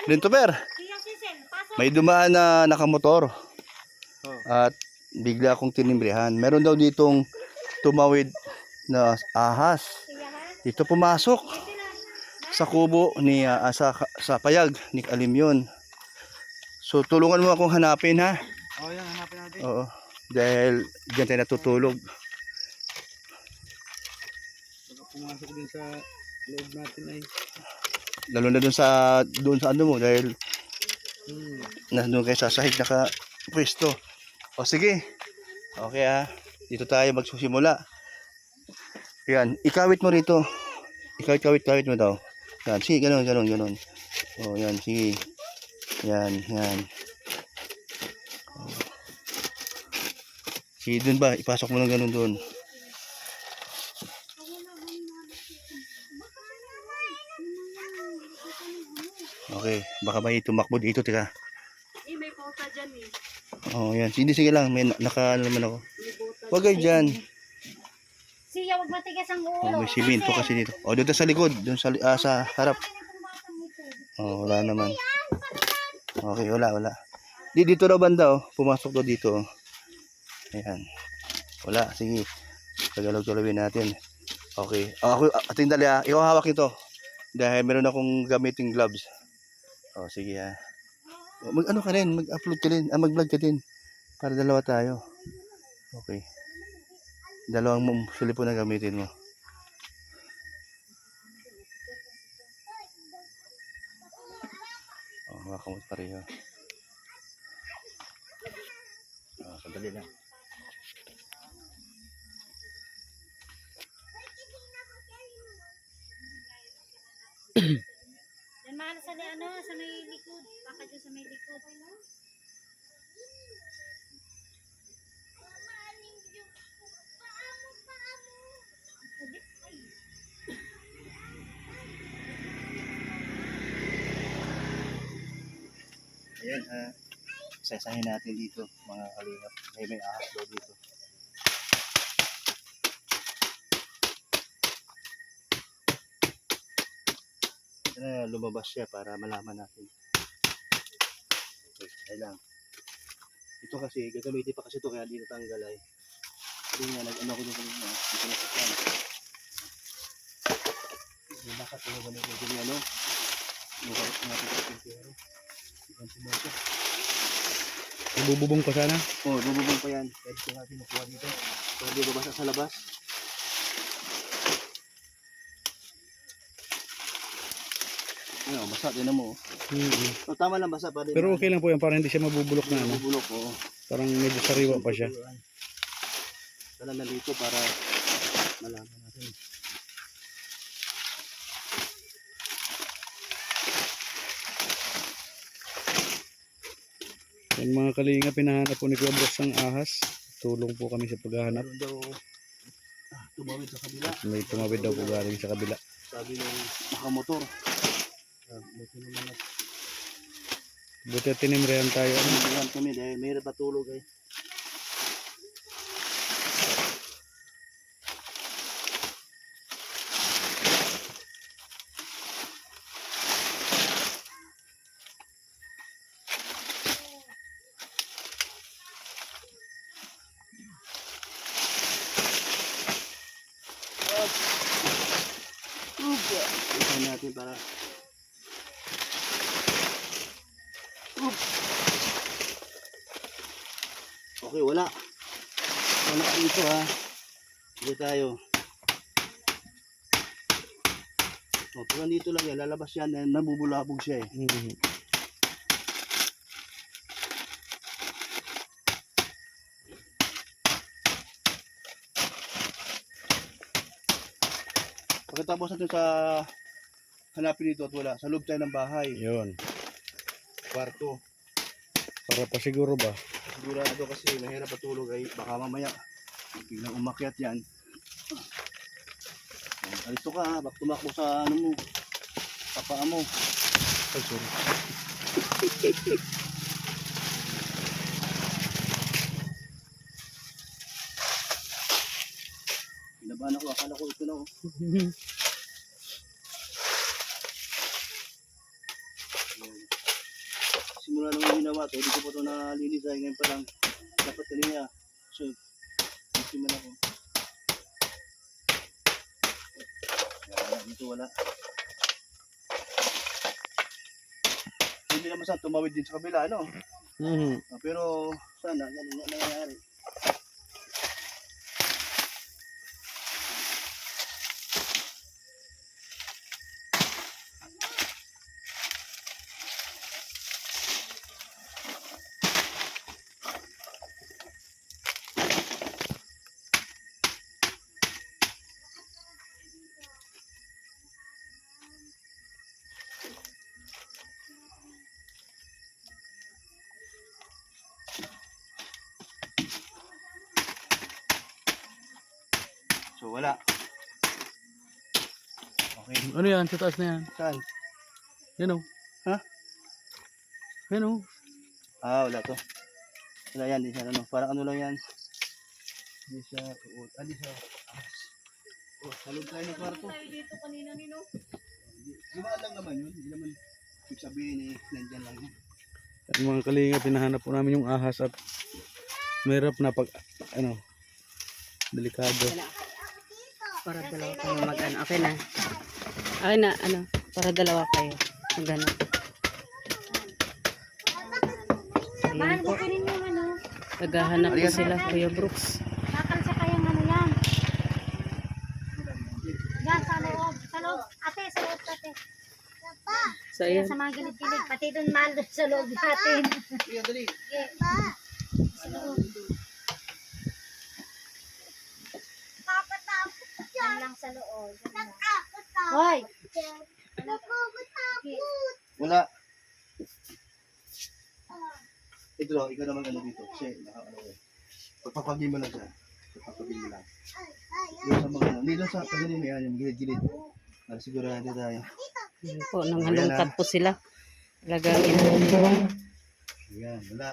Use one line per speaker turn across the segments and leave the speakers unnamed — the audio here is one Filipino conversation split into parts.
Lintoper, may dumaan na nakamotor at bigla akong tinimbrihan. Meron daw ditong tumawid na ahas. Dito pumasok sa kubo ni sa payag ni Alimyon. So tulungan mo akong hanapin ha.
Oh, yan hanapin natin.
Oo. Dahil diyan tayo natutulog.
Baka pumasok din sa loob natin ay.
Lalo na doon sa ano mo dahil nandun kayo sa sahig naka pwesto. O sige. Okay ha. Dito tayo magsusimula. Yan, ikawit mo rito. Kawit mo daw. Yan, sige, ganun. O, yan, sige. Yan. O. Sige, dun ba? Ipasok mo lang ganun dun. Okay, baka may tumakbo dito, teka.
May pauta dyan eh.
O, yan. Sige lang. May ano naman ako. Huwag kayo dyan.
Siya, huwag matigas ang ulo.
Oh, may simento kasi dito. O, dito sa likod. Doon sa harap. O, wala naman. Okay, wala. Dito daw banda, oh. Pumasok daw dito. Ayan. Wala, sige. Tagalaw-galawin natin. Okay. Ako, ating dali ha. Ikaw hawak ito. Dahil meron akong gamiting gloves. O, sige ha. Mag-ano ka rin. Mag-upload ka rin. Mag-vlog ka din. Para dalawa tayo. Okay. Dalawang silipon na gamitin mo. Oh, makakamot pareho. Oh, sandali lang.
Yan mahal sa may likod. Baka dyan sa may likod.
Ayan ha. Isasahin natin dito mga kalingap. May ahas daw dito. Na lumabas siya para malaman natin. Okay, ay lang. Ito kasi, gagamitin pa kasi ito kaya di natanggal ay. Hindi nga, nag-ano ko doon kanina. Dito na sa plan. Hindi baka ito yung ganito yung ano. Mukha natin sa pintero. Ibang tumato.
Bububong pa sana?
Oo, bububong pa yan. Pwede ko natin makuha dito. Para di babasa sa labas. Ano, basa din mo. So, tama lang basa pa din.
Pero okay lang po yan para hindi siya mabubulok na ano.
Mabubulok, oo.
Parang medyo sariwa pa siya.
Tala na dito para malaman natin.
Yan mga kalinga, pinahanap po ni Kuya Bros ang ahas. Tulong po kami sa paghahanap.
Meron daw tumawid sa kabila.
May tumawid daw po galing sa kabila.
Sabi ng nakamotor. Buti naman na.
Buti at tinimrehan tayo.
Tinimrehan kami dahil may patulog eh. Ito natin para okay, wala dito ha. Dito tayo. Pag nandito lang yan, lalabas yan, nabubulabog siya eh. Pagkatapos natin sa hanapin dito at wala, sa loob tayo ng bahay.
Yun.
Kwarto.
Para pa siguro ba?
Sigurado kasi mahirap patulog ay baka mamaya biglang umakyat yan. Alito ka ha, bak tumakbo sa ano mo, sa paa mo.
Ay, sorry.
Kinabahan ako, akala ko ito na oh. Yan. simula nung ginawa to, hindi ko pa ito nalinis dahil ngayon pa lang dapat kanina. So, isiman ako. Dito wala. Hindi naman saan tumawid din sa kabila, ano? Pero sana, ganun nga nangyayari. So wala. Okay.
Ano yan? Sa taas na yan.
Saan?
Yan o.
Ha?
Yan o.
Ah, wala to. Wala yan, di siya ano. Parang ano lang yan. Di siya, di siya. Oh, salog tayo ng kwarto.
Tayo dito kanina nino.
Limaan lang naman yun. Hindi naman ibig sabihin eh, nandyan lang yun.
At mga kalinga, pinahanap po namin yung ahas at mahirap na pag, ano, delikado.
Para dalawa kayo mag-ano. Okay na. Okay na, ano. Para dalawa kayo. Mag-ano. Ayan
Mahal
po.
ko rin yung ano.
Naghahanap po sila, Kuya Brooks.
Bakal sa kayang ano yan. Yan, sa loob. Sa loob. Ate, sa loob ate.
So,
Yan
ayan.
sa mga gilid-gilid. Pati doon mahal doon sa loob natin.
Sige, dali.
Okay. Sa loob. Yan lang sa loob. Hoy!
Wala. Ito lang, ikaw naman ano dito. Kasi, ano eh. Pagpapagin mo lang siya. Pagpapagin mo lang. Doon sa mga, hindi doon sa pagpapagin mo yan, yung gilid-gilid. Para sigurado tayo.
Ayan po, nang halungkat po sila. Talagang ina.
Ayan, wala.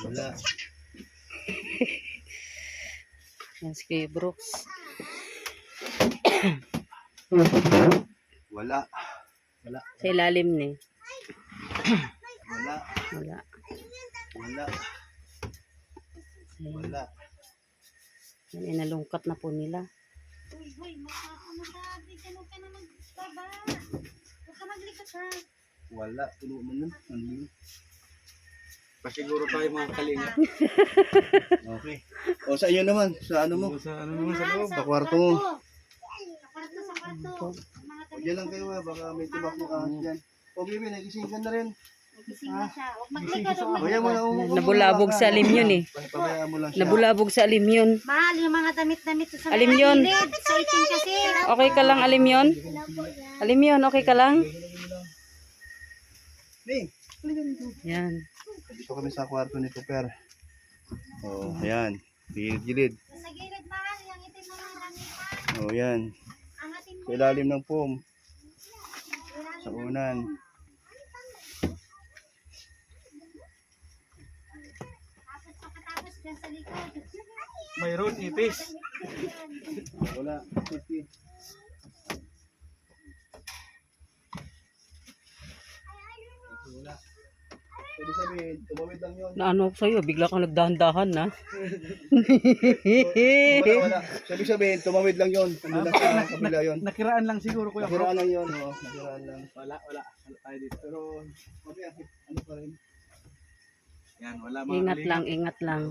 Wala.
Yan si Kuya Brooks.
Wala. Wala.
Sa ilalim ni.
Wala.
Wala.
Wala.
Ayan.
Wala.
Yan, inalungkat na po nila.
Uy, hoy, makakamadabi ka nung ka na magbaba. Huwag ka maglikot ha.
Wala. Tulo mo nun. Ano yun?
Pasiguro tayo mga kalinga.
Okay. O sa iyo naman. Sa ano mo?
Sa ano naman sa loob.
Sa kwarto mo.
Sa kwarto. Mga
O dyan lang kayo ha. Baka may tibak mo ahas dyan. O Bibi, nagising ka na rin.
gising na siya. Huwag maglikot. Huwag
Kaya mo na
Nabulabog sa alim yun eh.
Pabayaan mo lang siya.
Nabulabog sa alim yun.
Mahal yung mga damit-damit sa
Alim yun.
gilid. Sa itin kasi.
Okay ka lang, alim yun? Alim yun, okay ka lang?
Hey,
Yan.
dito kami sa kwarto ni Cooper. Oh, ayan. Gilid-gilid.
Sa gilid mahal. Yung itin mo ng damit.
Oh, ayan.
Angatin mo.
Sa ilalim ng foam. Sa unan.
Tapos pagkatapos dyan sa likod.
Mayroon ipis.
Wala. Safety. Wala. Pwede sabihin, tumawid lang yun.
Naano ako sa'yo, bigla kang nagdahan-dahan na.
Wala. Sabihin, tumawid lang yun. Ano lang sa kabila yun.
Nakiraan lang siguro Kuya Brooks.
Nakiraan lang yun. Oo, nakiraan lang.
Wala tayo dito.
Pero, mamaya, ano pa rin.
Yan, wala mga
Ingat
kalinga.
lang, ingat lang.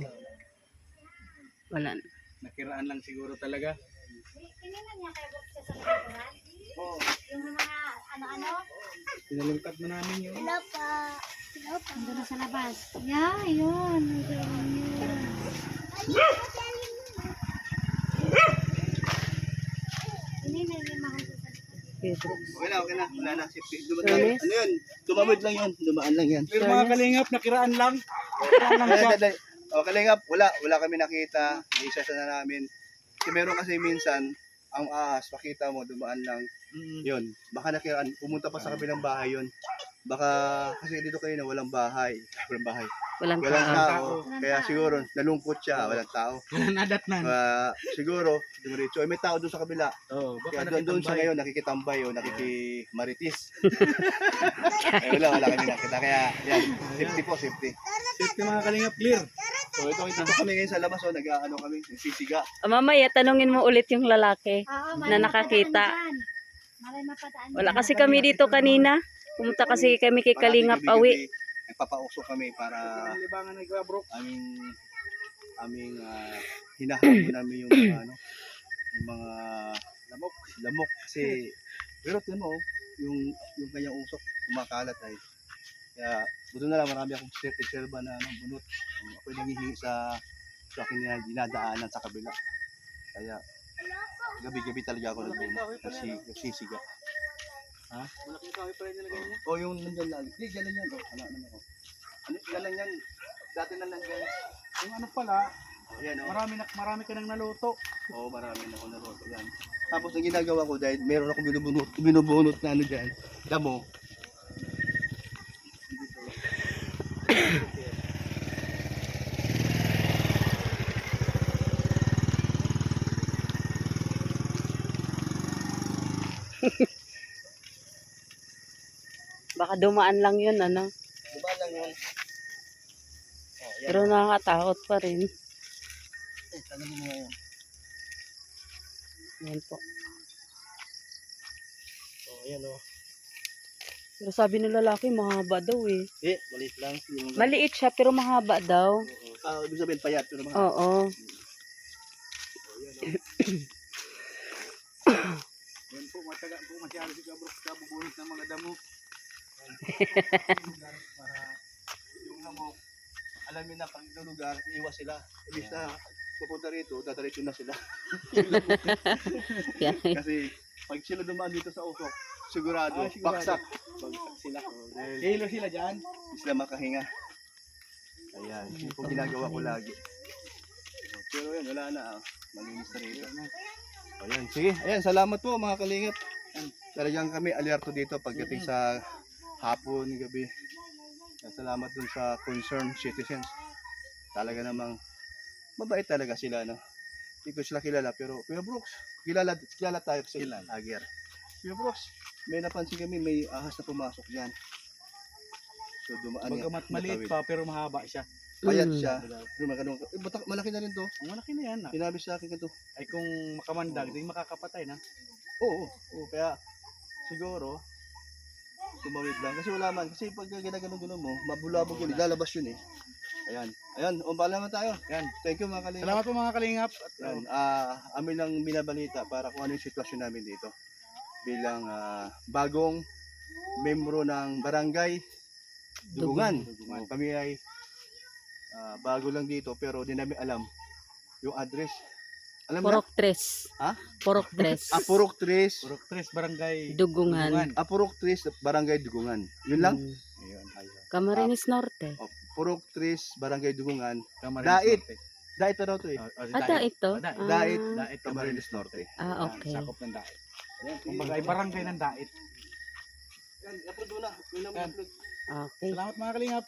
Wala.
Nakiraan lang siguro talaga.
Tininan niya kayo sa likuran.
Oo.
Yung mga ano-ano.
Pinalungkat na namin yun.
Ando na sa labas. Yeah, yun. Hindi na yung mahal sa
Kuya Brooks.
Okay na. Wala na. Safety. Dumaan, ano yun? Tumawid lang yun. Dumaan lang yan.
Pero mga kalingap, nakiraan lang. Nakiraan lang siya.
O, kalingap, wala kami nakita. Isa na namin. Kasi meron kasi minsan, ang ahas, pakita mo, dumaan lang. Yun, baka nakiraan, pumunta pa sa kabilang bahay yun. Baka, kasi dito kayo na walang bahay. Walang bahay.
Walang
Walang
tao.
tao. Kaya siguro nalungkot siya, walang tao.
Wala nadatnan.
Siguro, dumiretso. May tao doon sa kabila.
Oo,
Kaya
baka
doon siya
nakitambay.
ngayon, nakikitambay o nakikimaritis. Wala kami nakita. Kaya, yan, safety po, safety.
Safety mga kalingap, clear.
So, ito kami ngayon sa labas, nag-ano kami, nagsisiga.
Mamaya, tanungin mo ulit yung lalaki.
Oo,
Na nakakita.
Malay mapadaan
Wala
dyan.
kasi kami dito kanina. Pumunta kasi kami kay Kalingap Awi.
Nagpapausok kami para
Libangan na bro.
aming hinahabol namin yung mga yung mga lamok kasi pero tingnan mo yung kanyang usok kumakalat ay kaya buto na lang marami akong reserva na bunot. Ako nanghihingi sa akin na dinadaanan sa kabila kaya gabi-gabi talaga ako nagsisiga.
Malaking kahoy pa rin nilagay niya.
O yung nandyan lang. Hindi, gano'n yan. Ano ako. Yan lang yan. Dati na lang yan.
Yung ano pala,
Ayan o.
marami ka nang naluto.
Oo, marami na ako naroto yan. Tapos ang ginagawa ko dahil meron akong binubunot na ano dyan. Damo.
Baka dumaan lang yun, ano.
Diba lang yun? Oh, yan.
Pero nakakatakot pa rin.
Tagal mo ngayon.
Yan po.
Oh, yan o.
Pero sabi ng lalaki, mahaba daw eh.
Maliit lang. Yung,
Maliit siya, pero mahaba daw.
ibig sabihin payat. Pero mga,
Oo.
Yan po, mataga po masyado si Gabrok sa bubunot ng mga damo.
para yung lamok, alamin na pag lugar, iwas sila. Ibig na pupunta rito, dadaretso na sila.
Yan.
Kasi pag sila dumaan dito sa usok, sigurado,
Sigurado.
baksak. Bagsak sila.
Hilo sila dyan.
Hindi sila makahinga. Ayan, yun po ginagawa ko lagi. Pero yan, wala na. Malinis na rito. Ayan, sige. Ayan, salamat po mga kalingap. Ayan, talagang kami alerto dito pagdating sa hapon, gabi. Salamat dun sa concerned citizens. Talaga namang mabait talaga sila, no? Hindi ko sila kilala, pero Kuya Brooks, kilala tayo sa Aguirre. Kuya Brooks, may napansin kami, may ahas na pumasok dyan. So dumaan niya.
Bagamat maliit
natawid.
pa, pero mahaba siya.
Payat
Mm.
siya. Malaki na rin to.
Ang malaki na yan.
Sinabi sa akin ito.
Ay kung makamandag, di makakapatay na.
Oo, kaya siguro tumawid lang. Kasi wala man. Kasi pag ginagano-gano mo, mabulabog yun. Lalabas yun eh. Ayan, umpala naman tayo.
Yan.
Thank you mga kalingap.
Salamat po mga kalingap. At,
Yan, amin lang binabalita para kung ano yung sitwasyon namin dito. Bilang bagong membro ng barangay Dugungan. Kami ay bago lang dito pero di namin alam yung address. Alam na?
Purok Tres.
Ha?
Purok Tres.
Purok Tres.
Purok Tres, Barangay
Dugungan.
Purok Tres, Barangay Dugungan. Yun lang?
Mm.
Ayun.
Camarines Norte.
Purok Tres, Barangay Dugungan.
Camarines
Dait.
Norte.
Dait pa daw to eh.
Ata ito?
Dait.
Dait.
Dait,
Camarines Norte.
Ah, okay.
Sakop ng Dait. Kumbaga ay barangay ng Dait.
Yan, upload mo na. Yun lang
Yan.
upload.
Okay.
Salamat mga kalingap.